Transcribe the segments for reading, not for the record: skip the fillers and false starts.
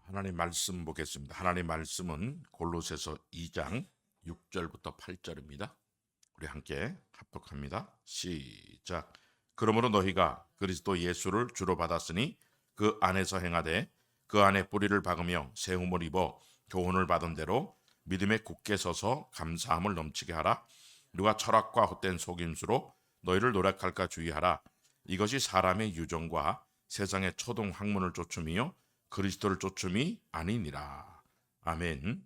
하나님 말씀 보겠습니다. 하나님 말씀은 골로새서 2장 6절부터 8절입니다. 우리 함께 합독합니다. 시작. 그러므로 너희가 그리스도 예수를 주로 받았으니 그 안에서 행하되 그 안에 뿌리를 박으며 세움을 입어 교훈을 받은 대로 믿음에 굳게 서서 감사함을 넘치게 하라. 누가 철학과 헛된 속임수로 너희를 노력할까 주의하라. 이것이 사람의 유정과 세상의 초동 학문을 쫓음이요 그리스도를 쫓음이 아니니라. 아멘.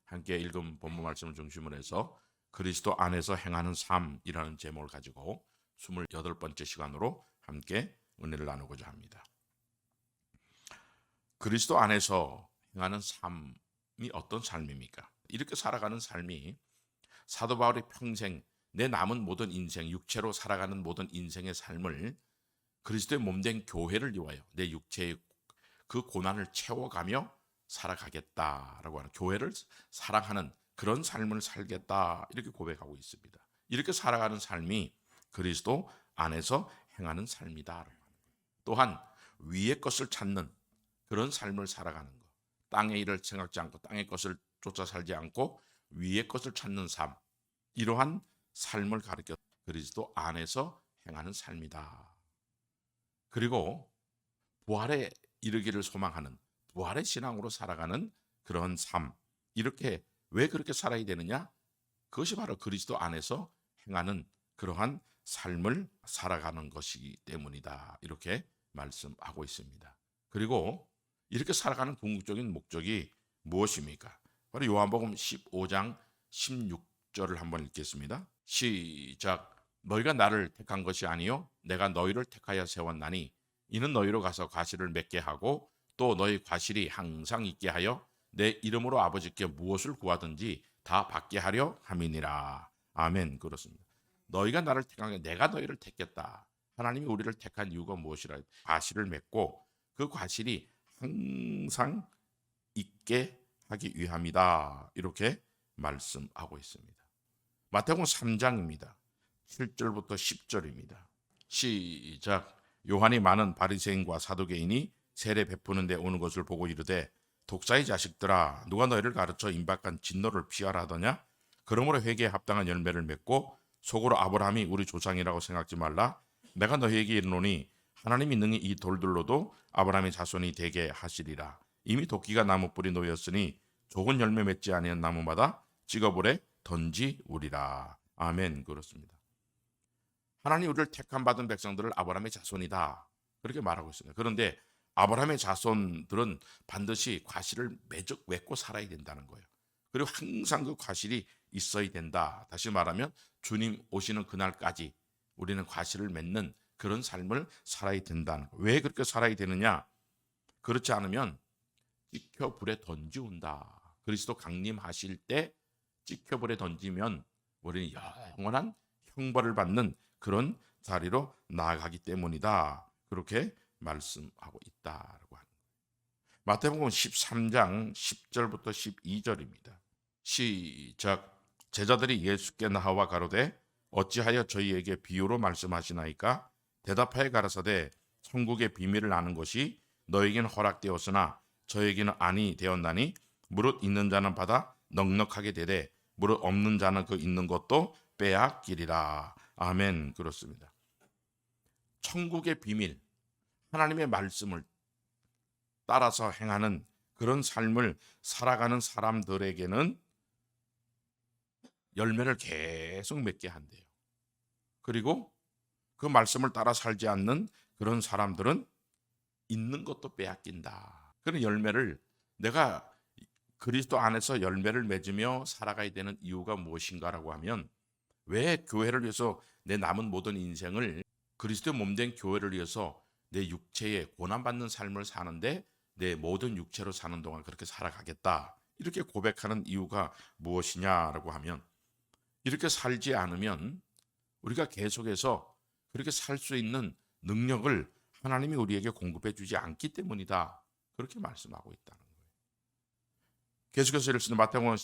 함께 읽은 본문 말씀을 중심으로 해서 그리스도 안에서 행하는 삶이라는 제목을 가지고 28번째 시간으로 함께 은혜를 나누고자 합니다. 그리스도 안에서 행하는 삶이 어떤 삶입니까? 이렇게 살아가는 삶이 사도 바울이 평생 내 남은 모든 인생, 육체로 살아가는 모든 인생의 삶을 그리스도의 몸된 교회를 위하여 내 육체의 그 고난을 채워가며 살아가겠다라고 하는, 교회를 사랑하는 그런 삶을 살겠다, 이렇게 고백하고 있습니다. 이렇게 살아가는 삶이 그리스도 안에서 행하는 삶이다. 또한 위의 것을 찾는 그런 삶을 살아가는 것, 땅의 일을 생각지 않고 땅의 것을 쫓아 살지 않고 위의 것을 찾는 삶, 이러한 삶을 가르쳐 그리스도 안에서 행하는 삶이다. 그리고 부활에 이르기를 소망하는 부활의 신앙으로 살아가는 그런 삶, 이렇게 왜 그렇게 살아야 되느냐? 그것이 바로 그리스도 안에서 행하는 그러한 삶을 살아가는 것이기 때문이다, 이렇게 말씀하고 있습니다. 그리고 이렇게 살아가는 궁극적인 목적이 무엇입니까? 바로 요한복음 15장 16절을 한번 읽겠습니다. 시작. 너희가 나를 택한 것이 아니요 내가 너희를 택하여 세웠나니 이는 너희로 가서 과실을 맺게 하고 또 너희 과실이 항상 있게 하여 내 이름으로 아버지께 무엇을 구하든지 다 받게 하려 함이니라. 아멘. 그렇습니다. 너희가 나를 택한 게, 내가 너희를 택했다. 하나님이 우리를 택한 이유가 무엇이라? 과실을 맺고 그 과실이 항상 있게 하기 위함이다, 이렇게 말씀하고 있습니다. 마태복음 3장입니다. 7절부터 10절입니다. 시작. 요한이 많은 바리새인과 사두개인이 세례 베푸는 데 오는 것을 보고 이르되 독사의 자식들아, 누가 너희를 가르쳐 임박한 진노를 피하라 하더냐? 그러므로 회개에 합당한 열매를 맺고 속으로 아브라함이 우리 조상이라고 생각지 말라. 내가 너희에게 이르노니 하나님이 능히 이 돌들로도 아브라함의 자손이 되게 하시리라. 이미 도끼가 나무 뿌리 놓였으니 좋은 열매 맺지 아니한 나무마다 찍어불에 던지우리라. 아멘. 그렇습니다. 하나님 우리를 택함 받은 백성들을 아브라함의 자손이다, 그렇게 말하고 있습니다. 그런데 아브라함의 자손들은 반드시 과실을 맺고 살아야 된다는 거예요. 그리고 항상 그 과실이 있어야 된다. 다시 말하면 주님 오시는 그날까지 우리는 과실을 맺는 그런 삶을 살아야 된다는 거예요. 왜 그렇게 살아야 되느냐? 그렇지 않으면 찍혀 불에 던지운다. 그리스도 강림하실 때 찍혀 불에 던지면 우리는 영원한 형벌을 받는 그런 자리로 나아가기 때문이다, 그렇게 말씀하고 있다라고 하는 거예요. 마태복음 13장 10절부터 12절입니다. 시작. 제자들이 예수께 나와 가로되 어찌하여 저희에게 비유로 말씀하시나이까? 대답하여 가라사대 천국의 비밀을 아는 것이 너에게는 허락되었으나 저에게는 아니 되었나니 무릇 있는 자는 받아 넉넉하게 되되 무릇 없는 자는 그 있는 것도 빼앗기리라. 아멘. 그렇습니다. 천국의 비밀, 하나님의 말씀을 따라서 행하는 그런 삶을 살아가는 사람들에게는 열매를 계속 맺게 한대요. 그리고 그 말씀을 따라 살지 않는 그런 사람들은 있는 것도 빼앗긴다. 그런 열매를, 내가 그리스도 안에서 열매를 맺으며 살아가야 되는 이유가 무엇인가라고 하면, 왜 교회를 위해서 내 남은 모든 인생을 그리스도의 몸된 교회를 위해서 내 육체에 고난받는 삶을 사는데 내 모든 육체로 사는 동안 그렇게 살아가겠다, 이렇게 고백하는 이유가 무엇이냐라고 하면, 이렇게 살지 않으면 우리가 계속해서 그렇게 살 수 있는 능력을 하나님이 우리에게 공급해 주지 않기 때문이다, 그렇게 말씀하고 있다는 거예요. 계속해서 읽습니다. 마태복음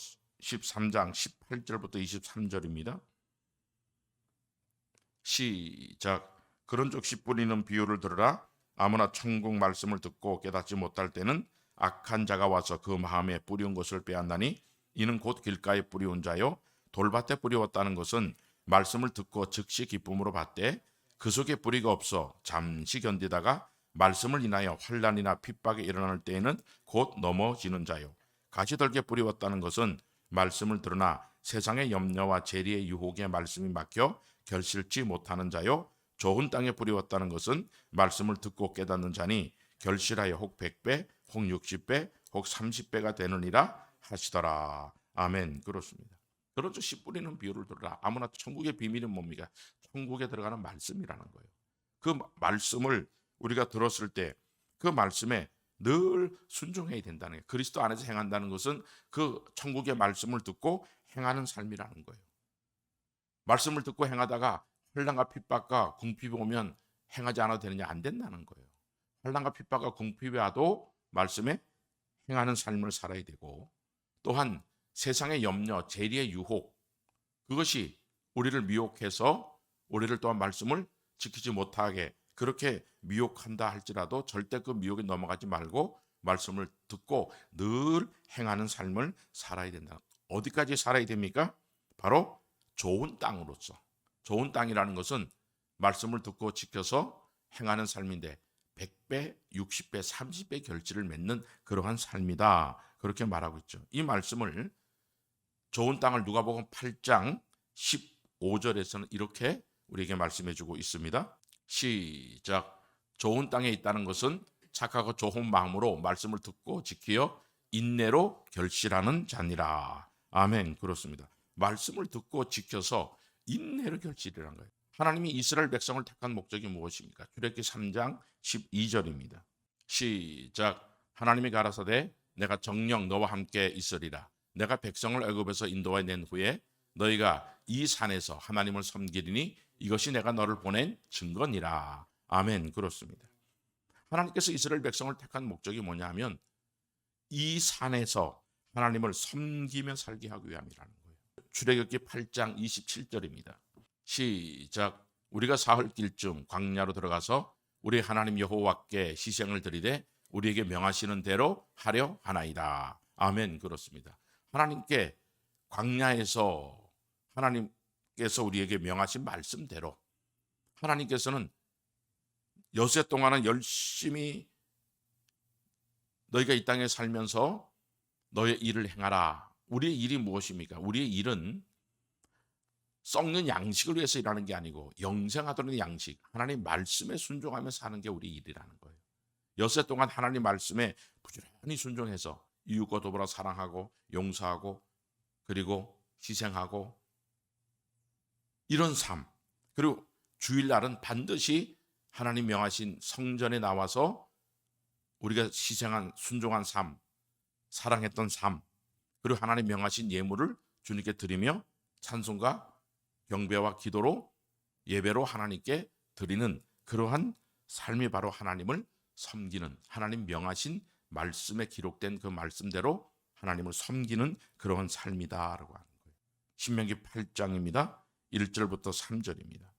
13장 18절부터 23절입니다. 시작. 그런즉 씨 뿌리는 비유를 들으라. 아무나 천국 말씀을 듣고 깨닫지 못할 때는 악한 자가 와서 그 마음에 뿌리운 것을 빼앗나니 이는 곧 길가에 뿌리운 자요 돌밭에 뿌리웠다는 것은 말씀을 듣고 즉시 기쁨으로 받되 그 속에 뿌리가 없어 잠시 견디다가 말씀을 인하여 환난이나 핍박이 일어날 때에는 곧 넘어지는 자요 가시떨게 뿌리웠다는 것은 말씀을 들으나 세상의 염려와 재리의 유혹에 말씀이 막혀 결실치 못하는 자요 좋은 땅에 뿌리웠다는 것은 말씀을 듣고 깨닫는 자니 결실하여 혹 100배, 혹 60배, 혹 30배가 되느니라 하시더라. 아멘. 그렇습니다. 그렇죠. 씨 뿌리는 비유를 들으라. 아무나 천국의 비밀은 뭡니까? 천국에 들어가는 말씀이라는 거예요. 그 말씀을 우리가 들었을 때 그 말씀에 늘 순종해야 된다는 거예요. 그리스도 안에서 행한다는 것은 그 천국의 말씀을 듣고 행하는 삶이라는 거예요. 말씀을 듣고 행하다가 환난과 핍박과 궁핍이 오면 행하지 않아도 되느냐? 안 된다는 거예요. 환난과 핍박과 궁핍이 와도 말씀에 행하는 삶을 살아야 되고 또한 세상의 염려, 재리의 유혹 그것이 우리를 미혹해서 우리를 또한 말씀을 지키지 못하게 그렇게 미혹한다 할지라도 절대 그 미혹에 넘어가지 말고 말씀을 듣고 늘 행하는 삶을 살아야 된다. 어디까지 살아야 됩니까? 바로 좋은 땅으로서. 좋은 땅이라는 것은 말씀을 듣고 지켜서 행하는 삶인데 100배, 60배, 30배 결실을 맺는 그러한 삶이다. 그렇게 말하고 있죠. 이 말씀을 좋은 땅을 누가복음 8장 15절에서는 이렇게 우리에게 말씀해 주고 있습니다. 시작. 좋은 땅에 있다는 것은 착하고 좋은 마음으로 말씀을 듣고 지키어 인내로 결실하는 자니라. 아멘. 그렇습니다. 말씀을 듣고 지켜서 인내로 결실이라는 거예요. 하나님이 이스라엘 백성을 택한 목적이 무엇입니까? 출애굽기 3장 12절입니다. 시작. 하나님이 가라사대 내가 정녕 너와 함께 있으리라. 내가 백성을 애굽에서 인도해 낸 후에 너희가 이 산에서 하나님을 섬기리니 이것이 내가 너를 보낸 증거니라. 아멘. 그렇습니다. 하나님께서 이스라엘 백성을 택한 목적이 뭐냐면 이 산에서 하나님을 섬기며 살게 하기 위함이라는 거예요. 출애굽기 8장 27절입니다. 시작. 우리가 사흘길쯤 광야로 들어가서 우리 하나님 여호와께 희생을 드리되 우리에게 명하시는 대로 하려 하나이다. 아멘. 그렇습니다. 하나님께 광야에서 하나님께서 우리에게 명하신 말씀대로 하나님께서는 여세 동안은 열심히 너희가 이 땅에 살면서 너의 일을 행하라. 우리의 일이 무엇입니까? 우리의 일은 썩는 양식을 위해서 일하는 게 아니고 영생하도록 양식, 하나님 말씀에 순종하며 사는 게 우리 일이라는 거예요. 여세 동안 하나님 말씀에 부지런히 순종해서 이웃과 더불어 사랑하고 용서하고 그리고 희생하고 이런 삶. 그리고 주일날은 반드시 하나님 명하신 성전에 나와서 우리가 희생한 순종한 삶, 사랑했던 삶, 그리고 하나님 명하신 예물을 주님께 드리며 찬송과 경배와 기도로 예배로 하나님께 드리는 그러한 삶이 바로 하나님을 섬기는 하나님 명하신 말씀에 기록된 그 말씀대로 하나님을 섬기는 그러한 삶이다라고 하는 거예요. 신명기 8장입니다. 1절부터 3절입니다.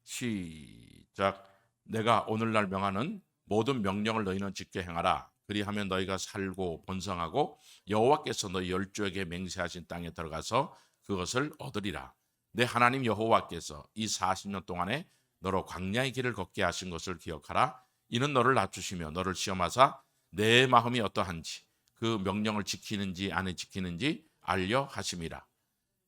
시작. 내가 오늘날 명하는 모든 명령을 너희는 지켜 행하라. 그리하면 너희가 살고 번성하고 여호와께서 너희 열조에게 맹세하신 땅에 들어가서 그것을 얻으리라. 내 하나님 여호와께서 이 40년 동안에 너로 광야의 길을 걷게 하신 것을 기억하라. 이는 너를 낮추시며 너를 시험하사 내 마음이 어떠한지 그 명령을 지키는지 안 지키는지 알려 하심이라.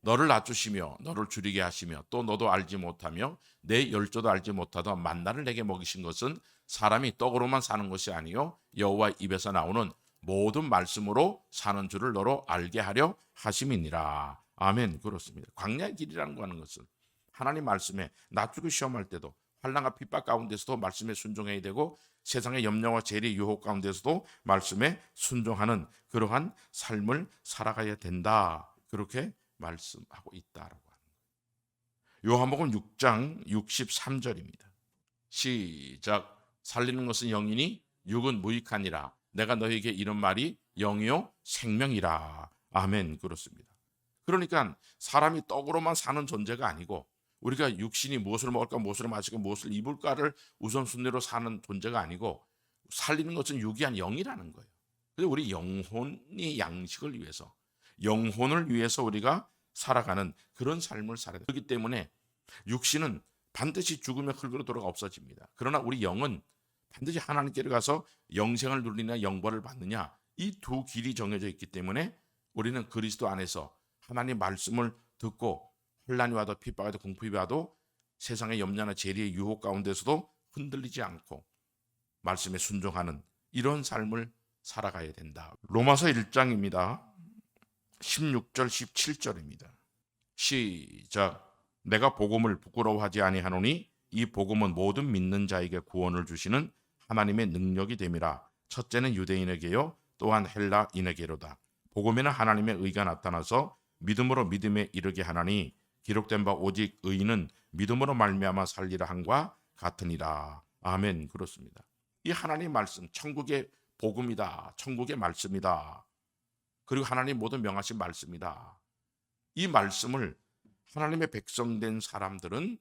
너를 낮추시며 너를 줄이게 하시며 또 너도 알지 못하며 내 열조도 알지 못하던 만나를 내게 먹이신 것은 사람이 떡으로만 사는 것이 아니요 여호와 입에서 나오는 모든 말씀으로 사는 줄을 너로 알게 하려 하심이니라. 아멘. 그렇습니다. 광야의 길이라는 거 하는 것은 하나님 말씀에 낮추고 시험할 때도 환난과 핍박 가운데서도 말씀에 순종해야 되고 세상의 염려와 재리 유혹 가운데서도 말씀에 순종하는 그러한 삶을 살아가야 된다. 그렇게 말씀하고 있다라고 하는 거예요. 요한복음 6장 63절입니다. 시작. 살리는 것은 영이니 육은 무익하니라. 내가 너희에게 이런 말이 영이요 생명이라. 아멘. 그렇습니다. 그러니까 사람이 떡으로만 사는 존재가 아니고 우리가 육신이 무엇을 먹을까 무엇을 마실까 무엇을 입을까를 우선순위로 사는 존재가 아니고 살리는 것은 육이 아닌 영이라는 거예요. 그래서 우리 영혼의 양식을 위해서, 영혼을 위해서 우리가 살아가는 그런 삶을 살아야 돼요. 그렇기 때문에 육신은 반드시 죽으면 흙으로 돌아가 없어집니다. 그러나 우리 영은 반드시 하나님께로 가서 영생을 누리냐 영벌을 받느냐, 이 두 길이 정해져 있기 때문에 우리는 그리스도 안에서 하나님 말씀을 듣고 혼란이 와도 핍박이 와도 공핍이 와도 세상의 염려나 재리의 유혹 가운데서도 흔들리지 않고 말씀에 순종하는 이런 삶을 살아가야 된다. 로마서 1장입니다. 16절 17절입니다. 시작. 내가 복음을 부끄러워하지 아니하노니 이 복음은 모든 믿는 자에게 구원을 주시는 하나님의 능력이 됨이라. 첫째는 유대인에게요 또한 헬라인에게로다. 복음에는 하나님의 의가 나타나서 믿음으로 믿음에 이르게 하나니 기록된 바 오직 의인은 믿음으로 말미암아 살리라 함과 같으니라. 아멘. 그렇습니다. 이 하나님 말씀, 천국의 복음이다. 천국의 말씀이다. 그리고 하나님 모든 명하신 말씀이다. 이 말씀을 하나님의 백성된 사람들은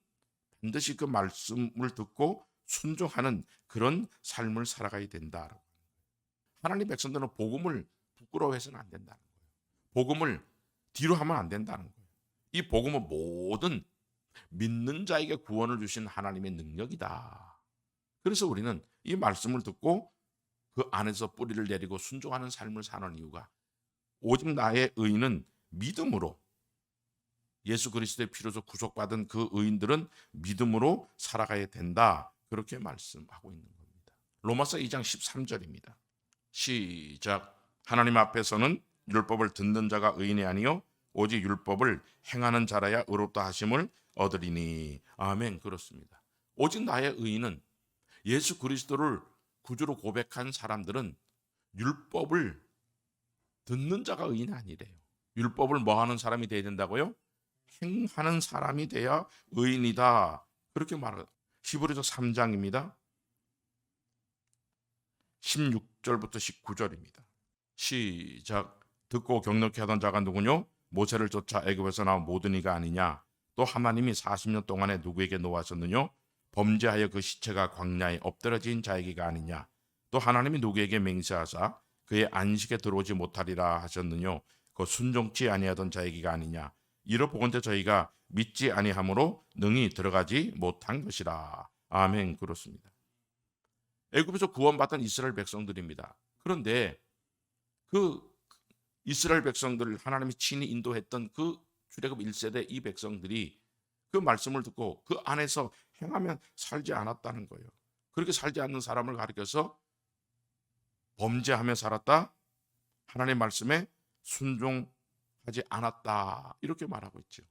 반드시 그 말씀을 듣고 순종하는 그런 삶을 살아가야 된다. 하나님 백성들은 복음을 부끄러워해서는 안 된다는 거예요. 복음을 뒤로 하면 안 된다는 거예요. 이 복음은 모든 믿는 자에게 구원을 주신 하나님의 능력이다. 그래서 우리는 이 말씀을 듣고 그 안에서 뿌리를 내리고 순종하는 삶을 사는 이유가, 오직 나의 의인은 믿음으로, 예수 그리스도의 피로서 구속받은 그 의인들은 믿음으로 살아가야 된다. 그렇게 말씀하고 있는 겁니다. 로마서 2장 13절입니다. 시작. 하나님 앞에서는 율법을 듣는 자가 의인이 아니요 오직 율법을 행하는 자라야 의롭다 하심을 얻으리니. 아멘. 그렇습니다. 오직 나의 의인은, 예수 그리스도를 구주로 고백한 사람들은 율법을 듣는 자가 의인이 아니래요. 율법을 뭐 하는 사람이 돼야 된다고요? 행하는 사람이 돼야 의인이다. 그렇게 말하고, 히브리서 3장입니다. 16절부터 19절입니다. 시작. 듣고 경력케 하던 자가 누구뇨? 모세를 쫓아 애굽에서 나온 모든 이가 아니냐? 또 하나님이 40년 동안에 누구에게 노하셨느뇨? 범죄하여 그 시체가 광야에 엎드러진 자에게가 아니냐? 또 하나님이 누구에게 맹세하사 그의 안식에 들어오지 못하리라 하셨느뇨? 그 순종치 아니하던 자에게가 아니냐? 이로 보건대 저희가 믿지 아니함으로 능히 들어가지 못한 것이라. 아멘. 그렇습니다. 애굽에서 구원받던 이스라엘 백성들입니다. 그런데 그 이스라엘 백성들을 하나님이 친히 인도했던 그 출애굽 1세대 이 백성들이 그 말씀을 듣고 그 안에서 행하면 살지 않았다는 거예요. 그렇게 살지 않는 사람을 가리켜서 범죄하며 살았다, 하나님 말씀에 순종하지 않았다, 이렇게 말하고 있죠.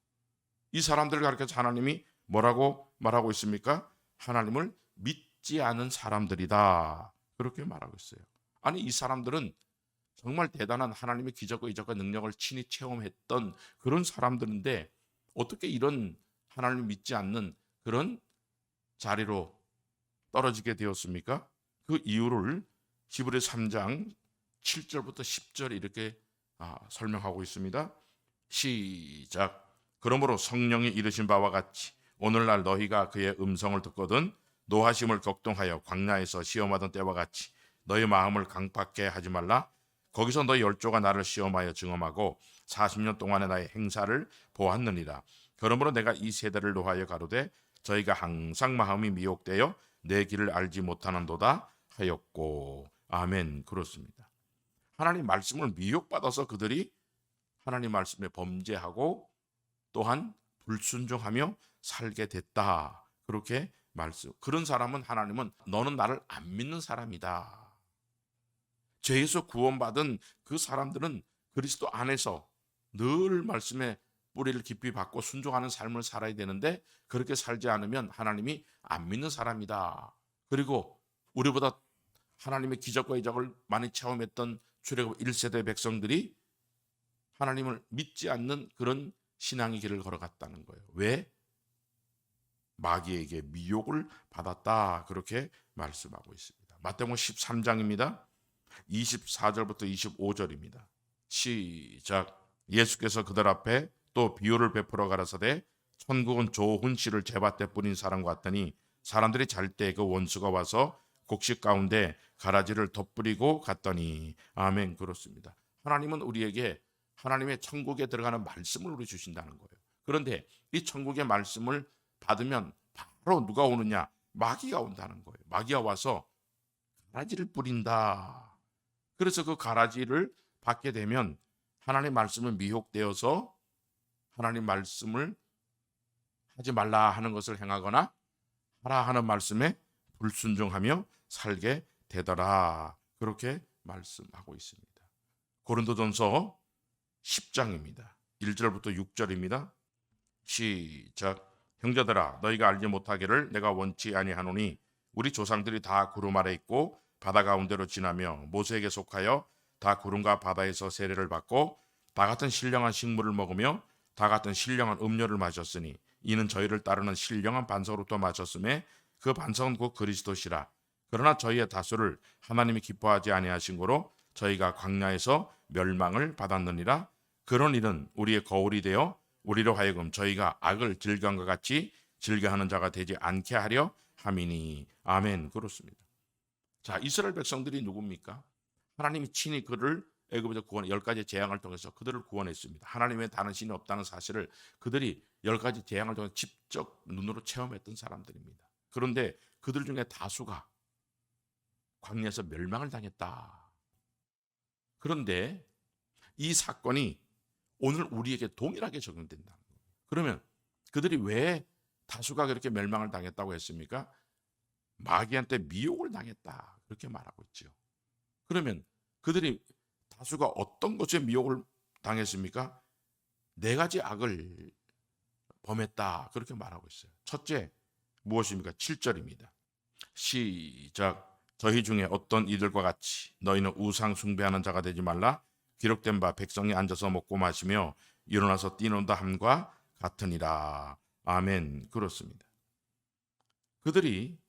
이 사람들을 가리켜서 하나님이 뭐라고 말하고 있습니까? 하나님을 믿지 않은 사람들이다, 그렇게 말하고 있어요. 아니, 이 사람들은 정말 대단한 하나님의 기적과 이적과 능력을 친히 체험했던 그런 사람들인데 어떻게 이런 하나님을 믿지 않는 그런 자리로 떨어지게 되었습니까? 그 이유를 히브리 3장 7절부터 10절 이렇게 설명하고 있습니다. 시작. 그러므로 성령이 이르신 바와 같이 오늘날 너희가 그의 음성을 듣거든 노하심을 격동하여 광야에서 시험하던 때와 같이 너희 마음을 강팍게 하지 말라. 거기서 너희 열조가 나를 시험하여 증험하고 40년 동안의 나의 행사를 보았느니라. 그러므로 내가 이 세대를 노하여 가로되 저희가 항상 마음이 미혹되어 내 길을 알지 못하는도다 하였고. 아멘. 그렇습니다. 하나님 말씀을 미혹받아서 그들이 하나님 말씀에 범죄하고 또한 불순종하며 살게 됐다, 그렇게 말씀. 그런 사람은 하나님은 너는 나를 안 믿는 사람이다. 죄에서 구원받은 그 사람들은 그리스도 안에서 늘 말씀에 뿌리를 깊이 박고 순종하는 삶을 살아야 되는데 그렇게 살지 않으면 하나님이 안 믿는 사람이다. 그리고 우리보다 하나님의 기적과 이적을 많이 체험했던 출애굽 1세대 백성들이 하나님을 믿지 않는 그런 신앙의 길을 걸어갔다는 거예요. 왜? 마귀에게 미혹을 받았다, 그렇게 말씀하고 있습니다. 마태복음 13장입니다. 24절부터 25절입니다. 시작. 예수께서 그들 앞에 또 비유를 베풀어 가라사대 천국은 좋은 씨를 제밭에 뿌린 사람과 같더니 사람들이 잘 때 그 원수가 와서 곡식 가운데 가라지를 덧뿌리고 갔더니. 아멘. 그렇습니다. 하나님은 우리에게 하나님의 천국에 들어가는 말씀을 우리 주신다는 거예요. 그런데 이 천국의 말씀을 받으면 바로 누가 오느냐? 마귀가 온다는 거예요. 마귀가 와서 가라지를 뿌린다. 그래서 그 가라지를 받게 되면 하나님 말씀은 미혹되어서 하나님 말씀을 하지 말라 하는 것을 행하거나 하라 하는 말씀에 불순종하며 살게 되더라. 그렇게 말씀하고 있습니다. 고린도전서 10장입니다. 1절부터 6절입니다. 시작. 형제들아, 너희가 알지 못하기를 내가 원치 아니하노니 우리 조상들이 다 구름 아래 있고 바다 가운데로 지나며 모세에게 속하여 다 구름과 바다에서 세례를 받고 다 같은 신령한 식물을 먹으며 다 같은 신령한 음료를 마셨으니 이는 저희를 따르는 신령한 반석으로부터 마셨음에 그 반석은 곧 그리스도시라. 그러나 저희의 다수를 하나님이 기뻐하지 아니하신 고로 저희가 광야에서 멸망을 받았느니라. 그런 일은 우리의 거울이 되어 우리로 하여금 저희가 악을 즐겨한것 같이 즐겨하는 자가 되지 않게 하려 함이니. 아멘. 그렇습니다. 자, 이스라엘 백성들이 누굽니까? 하나님이 친히 그를 애굽에서 구원, 10가지 재앙을 통해서 그들을 구원했습니다. 하나님의 다른 신이 없다는 사실을 그들이 10가지 재앙을 통해 직접 눈으로 체험했던 사람들입니다. 그런데 그들 중에 다수가 광야에서 멸망을 당했다. 그런데 이 사건이 오늘 우리에게 동일하게 적용된다. 그러면 그들이 왜 다수가 그렇게 멸망을 당했다고 했습니까? 마귀한테 미혹을 당했다. 그렇게 말하고 있죠. 그러면 그들이 다수가 어떤 것에 미혹을 당했습니까? 4가지 악을 범했다. 그렇게 말하고 있어요. 첫째, 무엇입니까? 7절입니다. 시작. 저희 중에 어떤 이들과 같이 너희는 우상 숭배하는 자가 되지 말라. 기록된 바 백성이 앉아서 먹고 마시며 일어나서 뛰논다 함과 같으니라. 아멘. 그렇습니다. 그들이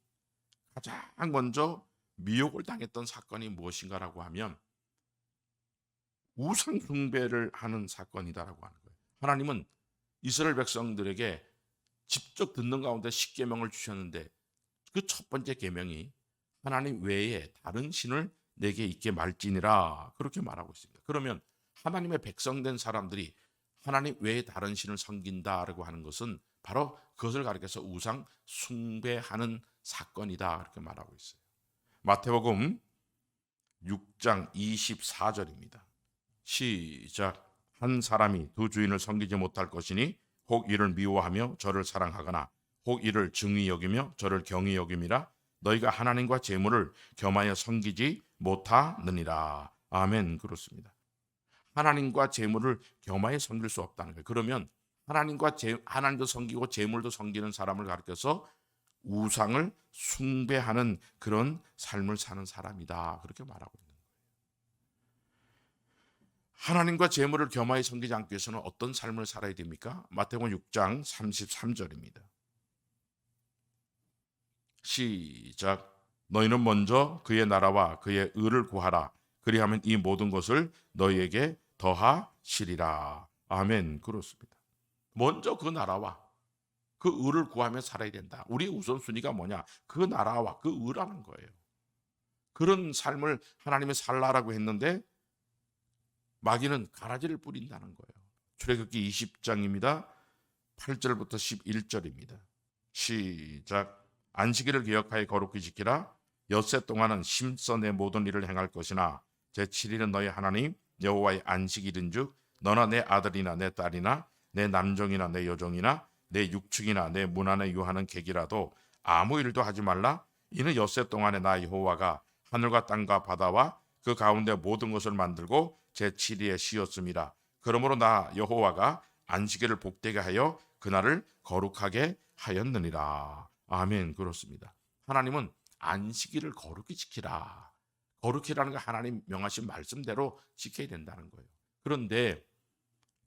가장 먼저 미혹을 당했던 사건이 무엇인가라고 하면 우상 숭배를 하는 사건이다라고 하는 거예요. 하나님은 이스라엘 백성들에게 직접 듣는 가운데 10계명을 주셨는데 그 첫 번째 계명이 하나님 외에 다른 신을 내게 있게 말지니라. 그렇게 말하고 있습니다. 그러면 하나님의 백성된 사람들이 하나님 외에 다른 신을 섬긴다라고 하는 것은 바로 그것을 가리켜서 우상 숭배하는 사건이다. 그렇게 말하고 있어요. 마태복음 6장 24절입니다. 시작. 한 사람이 두 주인을 섬기지 못할 것이니 혹 이를 미워하며 저를 사랑하거나 혹 이를 증히 여기며 저를 경히 여김이라. 너희가 하나님과 재물을 겸하여 섬기지 못하느니라. 아멘. 그렇습니다. 하나님과 재물을 겸하여 섬길 수 없다는 거예요. 그러면 하나님도 섬기고 재물도 섬기는 사람을 가르쳐서 우상을 숭배하는 그런 삶을 사는 사람이다. 그렇게 말하고 있는 거예요. 하나님과 재물을 겸하여 섬기지 않기 위해서는 어떤 삶을 살아야 됩니까? 마태복음 6장 33절입니다. 시작. 너희는 먼저 그의 나라와 그의 의를 구하라. 그리하면 이 모든 것을 너희에게 더하시리라. 아멘. 그렇습니다. 먼저 그 나라와 그 의를 구하며 살아야 된다. 우리의 우선순위가 뭐냐? 그 나라와 그 의라는 거예요. 그런 삶을 하나님이 살라라고 했는데 마귀는 가라지를 뿌린다는 거예요. 출애굽기 20장입니다. 8절부터 11절입니다. 시작. 안식일을 기억하여 거룩히 지키라. 엿새 동안은 심써 내 모든 일을 행할 것이나 제7일은 너희 하나님 여호와의 안식일인즉 너나 내 아들이나 내 딸이나 내 남종이나 내 여종이나 내 육축이나 내 문 안에 유하는 객이라도 아무 일도 하지 말라. 이는 엿새 동안에 나 여호와가 하늘과 땅과 바다와 그 가운데 모든 것을 만들고 제7일에 쉬었음이라. 그러므로 나 여호와가 안식일을 복되게 하여 그날을 거룩하게 하였느니라. 아멘. 그렇습니다. 하나님은 안식일을 거룩히 지키라. 거룩히라는 게 하나님 명하신 말씀대로 지켜야 된다는 거예요. 그런데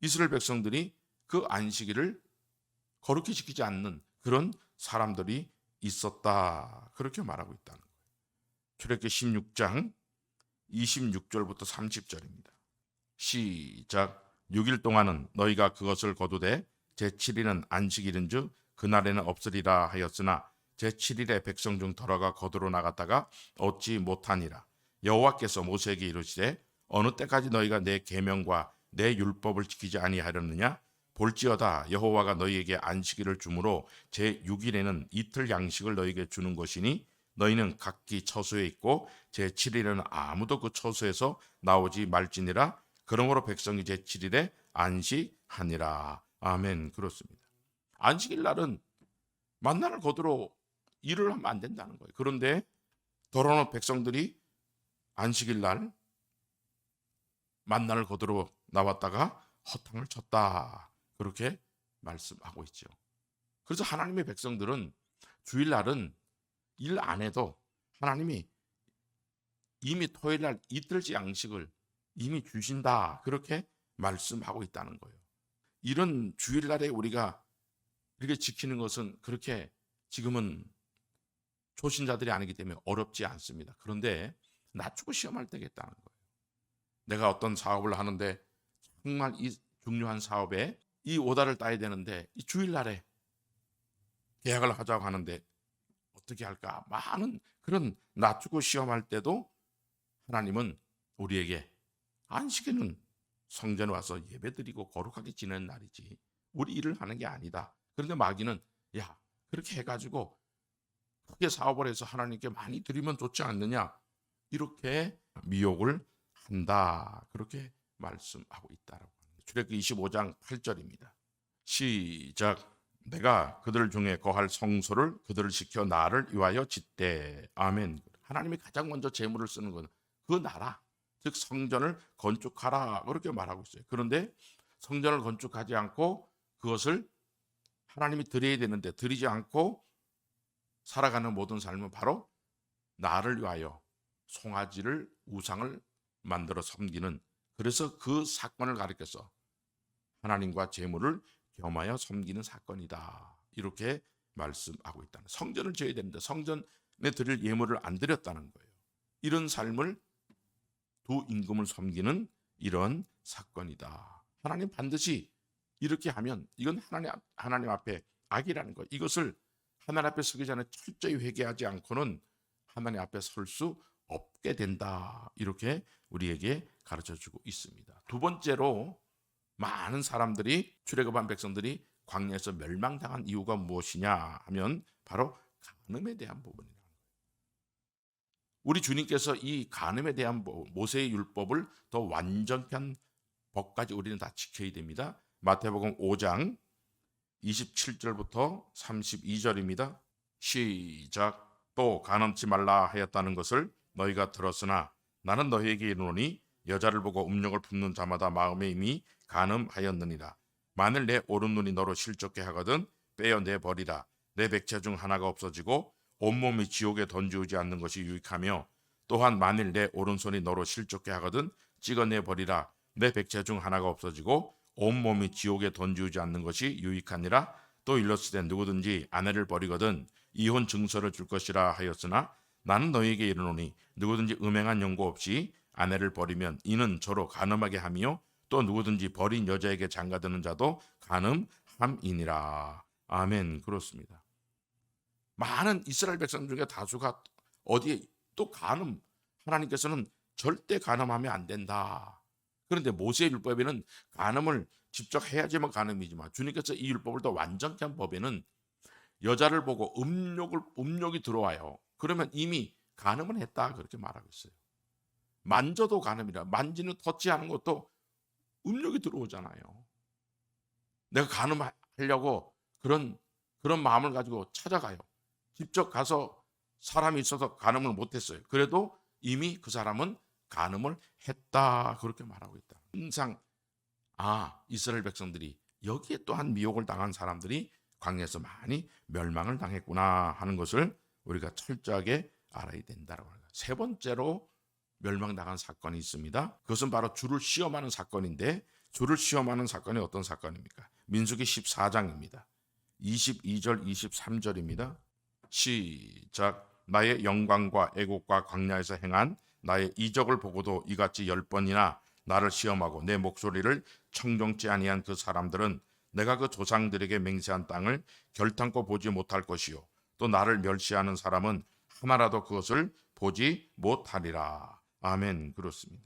이스라엘 백성들이 그 안식일을 거룩히 지키지 않는 그런 사람들이 있었다. 그렇게 말하고 있다는 거예요. 출애굽기 16장 26절부터 30절입니다. 시작. 6일 동안은 너희가 그것을 거두되 제7일은 안식일인즉 그날에는 없으리라 하였으나 제7일에 백성 중 들어가 거두러 나갔다가 얻지 못하니라. 여호와께서 모세에게 이르시되 어느 때까지 너희가 내 계명과 내 율법을 지키지 아니하려느냐? 볼지어다 여호와가 너희에게 안식일을 주므로 제6일에는 이틀 양식을 너희에게 주는 것이니 너희는 각기 처소에 있고 제7일에는 아무도 그 처소에서 나오지 말지니라. 그러므로 백성이 제7일에 안식하니라. 아멘. 그렇습니다. 안식일 날은 만나를 거두러 일을 하면 안 된다는 거예요. 그런데 돌아오는 백성들이 안식일 날 만나를 거두러 나왔다가 허탕을 쳤다. 그렇게 말씀하고 있죠. 그래서 하나님의 백성들은 주일날은 일 안 해도 하나님이 이미 토요일날 이틀째 양식을 이미 주신다. 그렇게 말씀하고 있다는 거예요. 이런 주일날에 우리가 이렇게 지키는 것은 그렇게 지금은 초신자들이 아니기 때문에 어렵지 않습니다. 그런데 낮추고 시험할 때겠다는 거예요. 내가 어떤 사업을 하는데 정말 이 중요한 사업에 이 오다를 따야 되는데 이 주일날에 계약을 하자고 하는데 어떻게 할까? 많은 그런 낮추고 시험할 때도 하나님은 우리에게 안식일은 성전에 와서 예배드리고 거룩하게 지내는 날이지 우리 일을 하는 게 아니다. 그런데 마귀는 야 그렇게 해가지고 크게 사업을 해서 하나님께 많이 드리면 좋지 않느냐 이렇게 미혹을 한다. 그렇게 말씀하고 있다라고 합니다. 출애굽기 25장 8절입니다. 시작. 내가 그들 중에 거할 성소를 그들을 지켜 나를 위하여 짓되. 아멘. 하나님이 가장 먼저 재물을 쓰는 건 그 나라, 즉 성전을 건축하라 그렇게 말하고 있어요. 그런데 성전을 건축하지 않고 그것을 하나님이 드려야 되는데 드리지 않고 살아가는 모든 삶은 바로 나를 위하여 송아지를 우상을 만들어 섬기는, 그래서 그 사건을 가리켜서 하나님과 재물을 겸하여 섬기는 사건이다. 이렇게 말씀하고 있다는, 성전을 지어야 되는데 성전에 드릴 예물을 안 드렸다는 거예요. 이런 삶을 두 임금을 섬기는 이런 사건이다. 하나님 반드시 이렇게 하면 이건 하나님 앞에 악이라는 거예요. 이것을 하나님 앞에 서기 전에 철저히 회개하지 않고는 하나님 앞에 설 수 없게 된다. 이렇게 우리에게 가르쳐주고 있습니다. 두 번째로 많은 사람들이, 출애굽한 백성들이 광야에서 멸망당한 이유가 무엇이냐 하면 바로 간음에 대한 부분이다. 우리 주님께서 이 간음에 대한 모세의 율법을 더 완전히 한 법까지 우리는 다 지켜야 됩니다. 마태복음 5장 27절부터 32절입니다. 시작. 또 간음치 말라 하였다는 것을 너희가 들었으나 나는 너희에게 이르노니 여자를 보고 음욕을 품는 자마다 마음에 이미 간음하였느니라. 만일 내 오른눈이 너로 실족게 하거든 빼어내 버리라. 내 백체 중 하나가 없어지고 온몸이 지옥에 던지우지 않는 것이 유익하며, 또한 만일 내 오른손이 너로 실족게 하거든 찍어내 버리라. 내 백체 중 하나가 없어지고 온몸이 지옥에 던지우지 않는 것이 유익하니라. 또 일렀으되 누구든지 아내를 버리거든 이혼 증서를 줄 것이라 하였으나 나는 너희에게 이르노니 누구든지 음행한 연고 없이 아내를 버리면 이는 저로 간음하게 하며 또 누구든지 버린 여자에게 장가드는 자도 간음함이니라. 아멘. 그렇습니다. 많은 이스라엘 백성 중에 다수가 어디에 또 간음, 하나님께서는 절대 간음하면 안 된다. 그런데 모세의 율법에는 간음을 직접 해야지만 간음이지만 주님께서 이 율법을 더 완전히 한 법에는 여자를 보고 음욕이 들어와요. 그러면 이미 간음은 했다 그렇게 말하고 있어요. 만져도 간음이라, 만지는 터치하는 것도 음욕이 들어오잖아요. 내가 간음하려고 그런 마음을 가지고 찾아가요. 직접 가서 사람이 있어서 간음을 못했어요. 그래도 이미 그 사람은 간음을 했다 그렇게 말하고 있다. 항상 이스라엘 백성들이 여기에 또한 미혹을 당한 사람들이 광야에서 많이 멸망을 당했구나 하는 것을 우리가 철저하게 알아야 된다고 합니다. 세 번째로 멸망당한 사건이 있습니다. 그것은 바로 주를 시험하는 사건인데, 주를 시험하는 사건이 어떤 사건입니까? 민수기 14장입니다. 22절 23절입니다. 시작. 나의 영광과 애국과 광야에서 행한 나의 이적을 보고도 이같이 10번이나 나를 시험하고 내 목소리를 청종치 아니한 그 사람들은 내가 그 조상들에게 맹세한 땅을 결탄코 보지 못할 것이요 또 나를 멸시하는 사람은 하나라도 그것을 보지 못하리라. 아멘. 그렇습니다.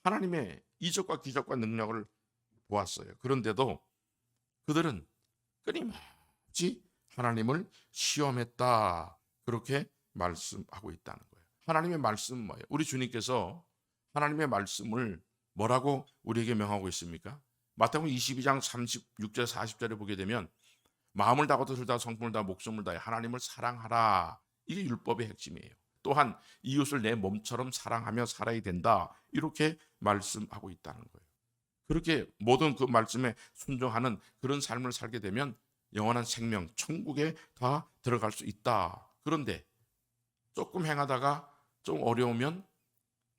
하나님의 이적과 기적과 능력을 보았어요. 그런데도 그들은 끊임없이 하나님을 시험했다. 그렇게 말씀하고 있다는 거예요. 하나님의 말씀은 뭐예요? 우리 주님께서 하나님의 말씀을 뭐라고 우리에게 명하고 있습니까? 마태복음 22장 36절 40절에 보게 되면 마음을 다하고 뜻을 다하고 성품을 다하고 목숨을 다해 하나님을 사랑하라. 이게 율법의 핵심이에요. 또한 이웃을 내 몸처럼 사랑하며 살아야 된다. 이렇게 말씀하고 있다는 거예요. 그렇게 모든 그 말씀에 순종하는 그런 삶을 살게 되면 영원한 생명, 천국에 다 들어갈 수 있다. 그런데 조금 행하다가 좀 어려우면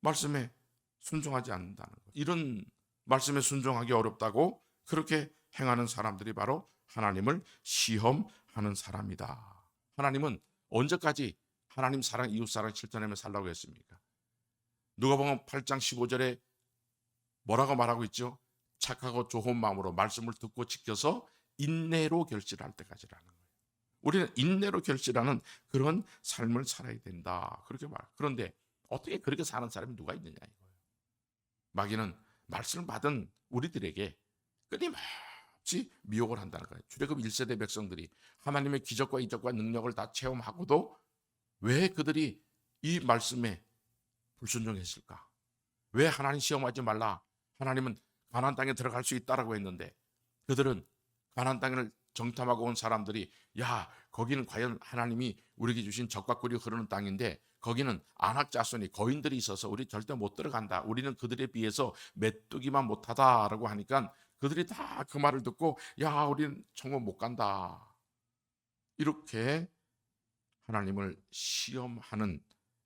말씀에 순종하지 않는다는 거예요. 이런 말씀에 순종하기 어렵다고 그렇게 행하는 사람들이 바로 하나님을 시험하는 사람이다. 하나님은 언제까지 하나님 사랑, 이웃 사랑 실천하며 살라고 했습니까? 누가복음 8장 15절에 뭐라고 말하고 있죠? 착하고 좋은 마음으로 말씀을 듣고 지켜서 인내로 결실할 때까지라는 거예요. 우리는 인내로 결실하는 그런 삶을 살아야 된다. 그렇게 말. 그런데 어떻게 그렇게 사는 사람이 누가 있느냐 이거예요. 마귀는 말씀을 받은 우리들에게 끊임없이 미혹을 한다는 거예요. 출애굽 1세대 백성들이 하나님의 기적과 이적과 능력을 다 체험하고도 왜 그들이 이 말씀에 불순종했을까? 왜 하나님 시험하지 말라? 하나님은 가나안 땅에 들어갈 수 있다라고 했는데 그들은 가나안 땅을 정탐하고 온 사람들이 야 거기는 과연 하나님이 우리에게 주신 적과 꿀이 흐르는 땅인데 거기는 안악 자손이 거인들이 있어서 우리 절대 못 들어간다. 우리는 그들에 비해서 메뚜기만 못하다라고 하니까 그들이 다 그 말을 듣고 야 우리는 정말 못 간다. 이렇게 하나님을 시험하는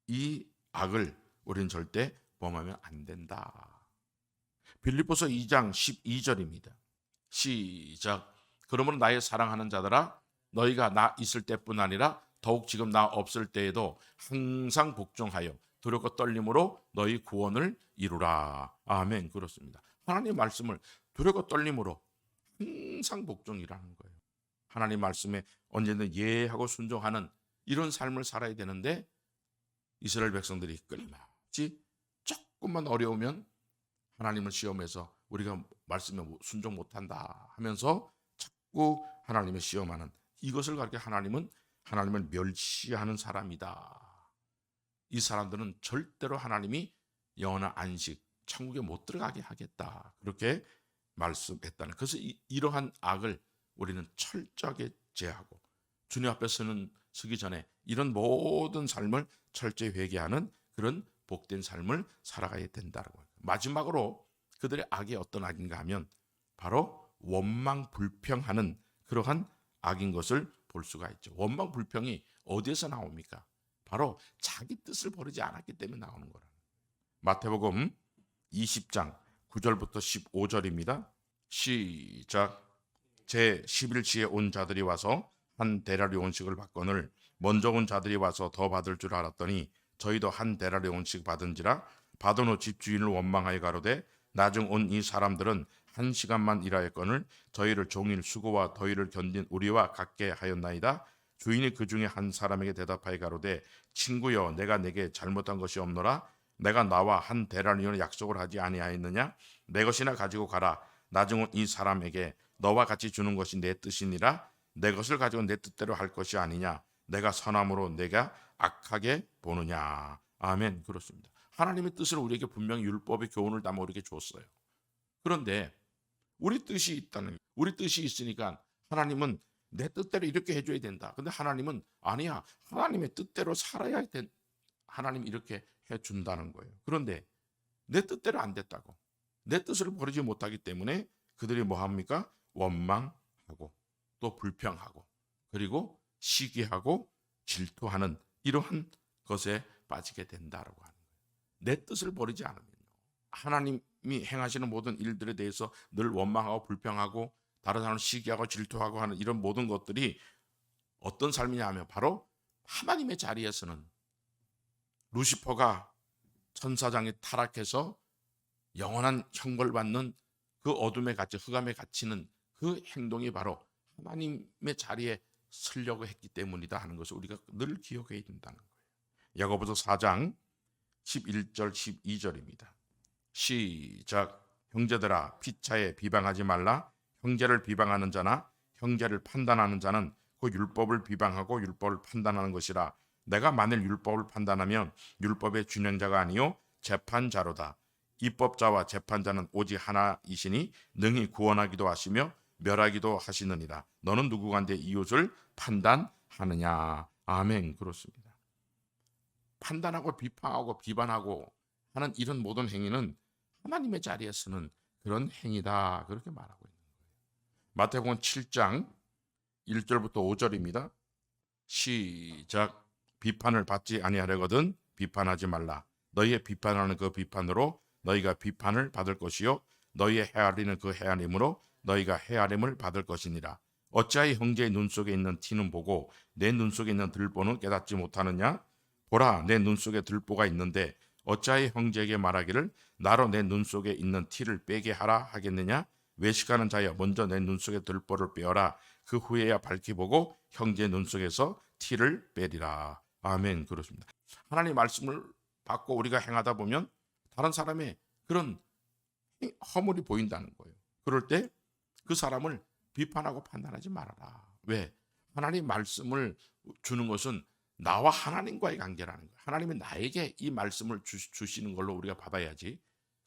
이 악을 우리는 절대 범하면 안 된다. 빌립보서 2장 12절입니다. 시작. 그러므로 나의 사랑하는 자들아 너희가 나 있을 때뿐 아니라 더욱 지금 나 없을 때에도 항상 복종하여 두렵고 떨림으로 너희 구원을 이루라. 아멘. 그렇습니다. 하나님의 말씀을 두렵고 떨림으로 항상 복종이라는 거예요. 하나님 말씀에 언제든 예하고 순종하는 이런 삶을 살아야 되는데 이스라엘 백성들이 끊임없이 조금만 어려우면 하나님을 시험해서 우리가 말씀에 순종 못한다 하면서 자꾸 하나님을 시험하는 이것을 가르쳐 하나님은 하나님을 멸시하는 사람이다. 이 사람들은 절대로 하나님이 영원한 안식, 천국에 못 들어가게 하겠다. 그렇게 말씀했다는. 그래서 이러한 악을 우리는 철저하게 제하고 주님 앞에 서기 전에 이런 모든 삶을 철저히 회개하는 그런 복된 삶을 살아가야 된다고. 마지막으로 그들의 악이 어떤 악인가 하면 바로 원망 불평하는 그러한 악인 것을 볼 수가 있죠. 원망 불평이 어디에서 나옵니까? 바로 자기 뜻을 버리지 않았기 때문에 나오는 거라. 마태복음 20장 9절부터 15절입니다. 시작. 제 11시에 온 자들이 와서 한 데나리온씩을 받거늘 먼저 온 자들이 와서 더 받을 줄 알았더니 저희도 한 데나리온씩 받은지라 받은 후 집주인을 원망하여 가로되 나중 온 이 사람들은 한 시간만 일하였거늘 저희를 종일 수고와 더위를 견딘 우리와 같게 하였나이다. 주인이 그 중에 한 사람에게 대답하여 가로되 친구여 내가 내게 잘못한 것이 없노라. 내가 나와 한 데나리온의 약속을 하지 아니하였느냐. 내 것이나 가지고 가라. 나중 온 이 사람에게 너와 같이 주는 것이 내 뜻이니라. 내 것을 가지고 내 뜻대로 할 것이 아니냐. 내가 선함으로 내가 악하게 보느냐. 아멘. 그렇습니다. 하나님의 뜻을 우리에게 분명히 율법의 교훈을 담아 우리에게 줬어요. 그런데 우리 뜻이 있으니까 하나님은 내 뜻대로 이렇게 해줘야 된다. 근데 하나님은 아니야. 하나님의 뜻대로 살아야 돼. 하나님 이렇게 해준다는 거예요. 그런데 내 뜻대로 안 됐다고. 내 뜻을 버리지 못하기 때문에 그들이 뭐 합니까? 원망하고 또 불평하고 그리고 시기하고 질투하는 이러한 것에 빠지게 된다라고 하는 거예요. 내 뜻을 버리지 않으면요. 하나님이 행하시는 모든 일들에 대해서 늘 원망하고 불평하고 다른 사람을 시기하고 질투하고 하는 이런 모든 것들이 어떤 삶이냐 하면 바로 하나님의 자리에서는 루시퍼가 천사장에 타락해서 영원한 형벌받는 그 어둠에 갇혀 흑암에 갇히는 그 행동이 바로 하나님의 자리에 쓰려고 했기 때문이다 하는 것을 우리가 늘 기억해야 된다는 거예요. 야고보서 4장 11절 12절입니다. 시작. 형제들아 피차에 비방하지 말라. 형제를 비방하는 자나 형제를 판단하는 자는 그 율법을 비방하고 율법을 판단하는 것이라. 내가 만일 율법을 판단하면 율법의 준행자가 아니요 재판자로다. 입법자와 재판자는 오직 하나이시니 능히 구원하기도 하시며 멸하기도 하시느니라. 너는 누구간데 이웃을 판단하느냐. 아멘. 그렇습니다. 판단하고 비판하고 비반하고 하는 이런 모든 행위는 하나님의 자리에서는 그런 행위다. 그렇게 말하고 있는 거예요. 마태복음 7장 1절부터 5절입니다. 시작. 비판을 받지 아니하려거든 비판하지 말라. 너희의 비판하는 그 비판으로 너희가 비판을 받을 것이요 너희의 헤아리는 그 헤아림으로 너희가 헤아림을 받을 것이니라. 어찌하여 형제의 눈 속에 있는 티는 보고 내 눈 속에 있는 들보는 깨닫지 못하느냐? 보라, 내 눈 속에 들보가 있는데 어찌하여 형제에게 말하기를 나로 내 눈 속에 있는 티를 빼게 하라 하겠느냐? 외식하는 자여 먼저 내 눈 속에 들보를 빼어라. 그 후에야 밝히 보고 형제의 눈 속에서 티를 빼리라. 아멘. 그렇습니다. 하나님의 말씀을 받고 우리가 행하다 보면 다른 사람의 그런 허물이 보인다는 거예요. 그럴 때 그 사람을 비판하고 판단하지 말아라. 왜? 하나님 말씀을 주는 것은 나와 하나님과의 관계라는 거예요. 하나님이 나에게 이 말씀을 주시는 걸로 우리가 받아야지.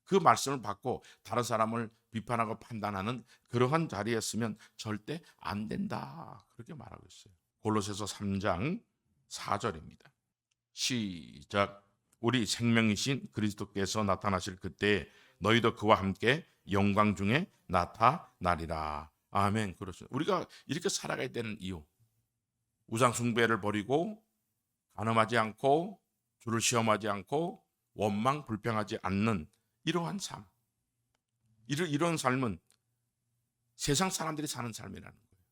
그 말씀을 받고 다른 사람을 비판하고 판단하는 그러한 자리에 있으면 절대 안 된다. 그렇게 말하고 있어요. 골로새서 3장 4절입니다. 시작. 우리 생명이신 그리스도께서 나타나실 그때 너희도 그와 함께 영광 중에 나타나리라. 아멘. 그렇습니다. 우리가 이렇게 살아가야 되는 이유, 우상 숭배를 버리고 간음하지 않고 주를 시험하지 않고 원망 불평하지 않는 이러한 삶, 이런 삶은 세상 사람들이 사는 삶이라는 거예요.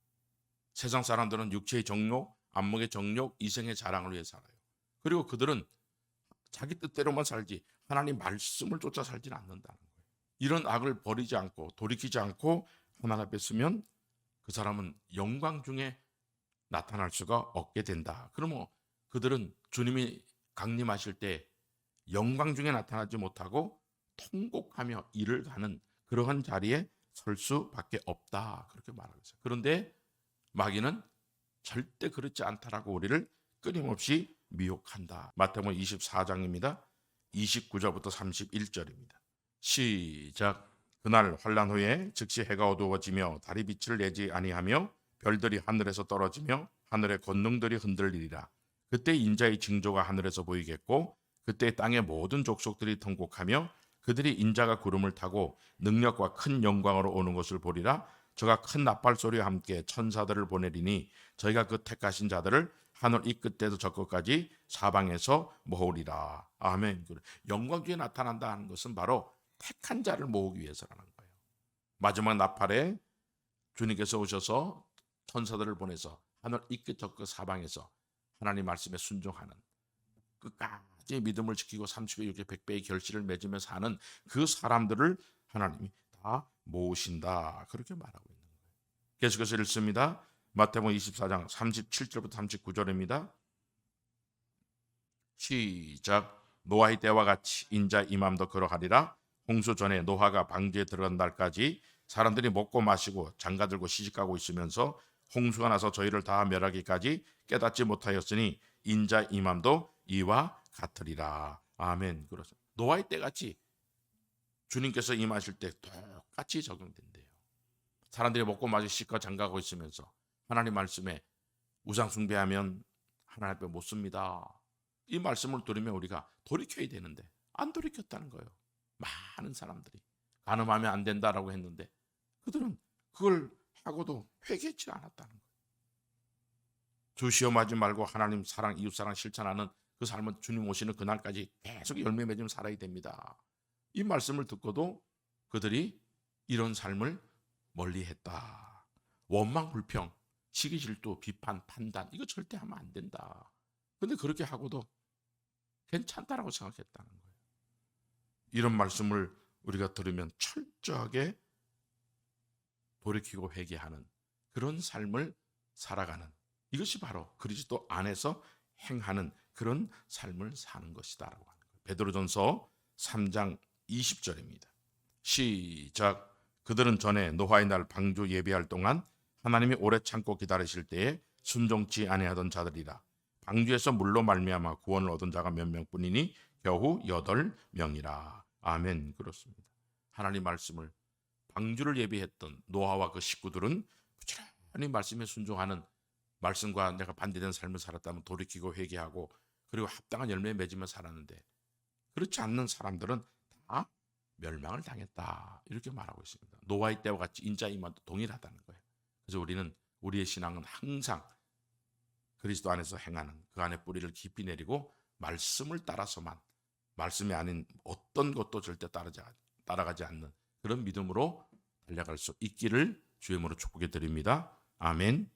세상 사람들은 육체의 정욕, 안목의 정욕, 이생의 자랑을 위해 살아요. 그리고 그들은 자기 뜻대로만 살지 하나님 말씀을 쫓아 살지는 않는다는 거예요. 이런 악을 버리지 않고 돌이키지 않고 하나님 앞에 서면 그 사람은 영광 중에 나타날 수가 없게 된다. 그러면 그들은 주님이 강림하실 때 영광 중에 나타나지 못하고 통곡하며 일을 가는 그러한 자리에 설 수밖에 없다. 그렇게 말하고 있어요. 그런데 마귀는 절대 그렇지 않다라고 우리를 끊임없이 미혹한다. 마태복음 24장입니다. 29절부터 31절입니다. 시작. 그날 환란 후에 즉시 해가 어두워지며 달이 빛을 내지 아니하며 별들이 하늘에서 떨어지며 하늘의 권능들이 흔들리리라. 그때 인자의 징조가 하늘에서 보이겠고 그때 땅의 모든 족속들이 통곡하며 그들이 인자가 구름을 타고 능력과 큰 영광으로 오는 것을 보리라. 저가 큰 나팔 소리와 함께 천사들을 보내리니 저희가 그 택하신 자들을 하늘 이 끝에서 저 끝까지 사방에서 모으리라. 아멘. 영광 중에 나타난다는 것은 바로 택한 자를 모으기 위해서라는 거예요. 마지막 나팔에 주님께서 오셔서 천사들을 보내서 하늘 이 끝 저 끝 사방에서 하나님 말씀에 순종하는, 끝까지 믿음을 지키고 30배, 60배, 100배의 결실을 맺으면서 하는 그 사람들을 하나님이 다 모으신다. 그렇게 말하고 있는 거예요. 계속해서 읽습니다. 마태복음 24장 37절부터 39절입니다. 시작. 노아의 때와 같이 인자 임함도 그러하리라. 홍수 전에 노아가 방주에 들어간 날까지 사람들이 먹고 마시고 장가들고 시집가고 있으면서 홍수가 나서 저희를 다 멸하기까지 깨닫지 못하였으니 인자 임함도 이와 같으리라. 아멘. 그렇습니다. 노아의 때같이 주님께서 임하실 때 똑같이 적용된대요. 사람들이 먹고 마시고 시집가 장가가고 있으면서 하나님 말씀에 우상 숭배하면 하나님 앞에 못 씁니다. 이 말씀을 들으면 우리가 돌이켜야 되는데 안 돌이켰다는 거예요. 많은 사람들이 간음하면 안 된다라고 했는데 그들은 그걸 하고도 회개치 않았다는 거예요. 주 시험하지 말고 하나님 사랑, 이웃 사랑 실천하는 그 삶은 주님 오시는 그날까지 계속 열매 맺으며 살아야 됩니다. 이 말씀을 듣고도 그들이 이런 삶을 멀리했다. 원망, 불평, 시기, 질투, 비판, 판단 이거 절대 하면 안 된다. 근데 그렇게 하고도 괜찮다라고 생각했다는 거예요. 이런 말씀을 우리가 들으면 철저하게 돌이키고 회개하는 그런 삶을 살아가는 이것이 바로 그리스도 안에서 행하는 그런 삶을 사는 것이다라고 하는 거예요. 베드로전서 3장 20절입니다. 시작. 그들은 전에 노아의 날 방주 예비할 동안 하나님이 오래 참고 기다리실 때에 순종치 아니하던 자들이라. 방주에서 물로 말미암아 구원을 얻은 자가 몇 명뿐이니 겨우 8명이라. 아멘. 그렇습니다. 하나님 말씀을 방주를 예비했던 노아와 그 식구들은 부지런히 말씀에 순종하는, 말씀과 내가 반대된 삶을 살았다면 돌이키고 회개하고 그리고 합당한 열매 맺으며 살았는데, 그렇지 않는 사람들은 다 멸망을 당했다, 이렇게 말하고 있습니다. 노아의 때와 같이 인자임만도 동일하다는 거예요. 그래서 우리는 우리의 신앙은 항상 그리스도 안에서 행하는, 그 안에 뿌리를 깊이 내리고 말씀을 따라서만, 말씀이 아닌 어떤 것도 절대 따라가지 않는 그런 믿음으로 달려갈 수 있기를 주의 이름으로 축복해 드립니다. 아멘.